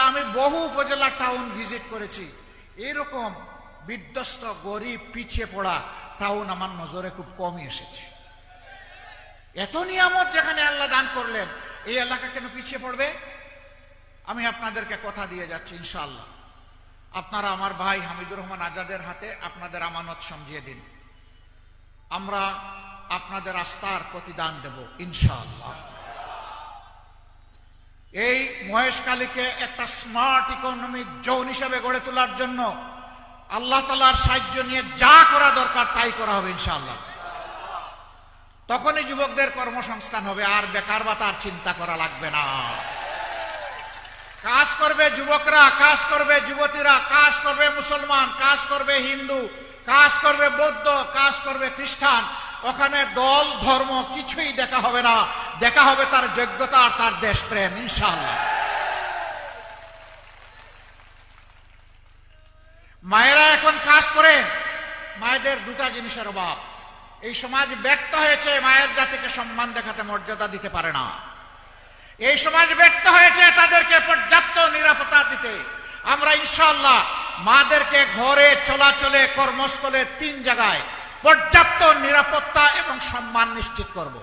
আমি বহু উপজেলা টাউন ভিজিট করেছি, এরকম বিধ্বস্ত গরিব পিছিয়ে পড়া টাউন আমার নজরে খুব কমই এসেছে। এত নিয়ামত যেখানে আল্লাহ দান করলেন, এই এলাকা কেন পিছিয়ে পড়বে? আমি আপনাদেরকে কথা দিয়ে যাচ্ছি, ইনশাআল্লাহ আপনারা আমার ভাই হামিদুর রহমান আজাদের হাতে আপনাদের আমানত সমঝিয়ে দিন, আমরা আপনাদের আস্থার প্রতিদান দেব ইনশাআল্লাহ। এই মহেশখালীকে একটা স্মার্ট ইকোনমিক জোন হিসেবে গড়ে তোলার জন্য আল্লাহ তাআলার সাহায্য নিয়ে যা করা দরকার তাই করা হবে ইনশাআল্লাহ। তখনই যুবকদের কর্মসংস্থান হবে, আর বেকার ভাতার চিন্তা করা লাগবে না। কাজ করবে যুবকরা, কাজ করবে যুবতীরা, কাজ করবে মুসলমান, কাজ করবে হিন্দু, কাজ করবে বৌদ্ধ, কাজ করবে খ্রিস্টান। ওখানে দল ধর্ম কিছুই দেখা হবে না, দেখা হবে তার যোগ্যতা আর তার দেশপ্রেম ইনশাআল্লাহ। মায়েরা এখন কাজ করে, মায়েদের দুটা জিনিসের অভাব। এই সমাজ ব্যর্থ হয়েছে, মায়ের জাতিকে সম্মান দেখাতে, মর্যাদা দিতে পারে না। এই সমাজ ব্যর্থ হয়েছে তাদেরকে পর্যাপ্ত নিরাপত্তা দিতে। আমরা ইনশাআল্লাহ মাদেরকে ঘরে, চলাচলে, কর্মস্থলে, 3 জায়গায় পর্যাপ্ত নিরাপত্তা এবং সম্মান নিশ্চিত করব।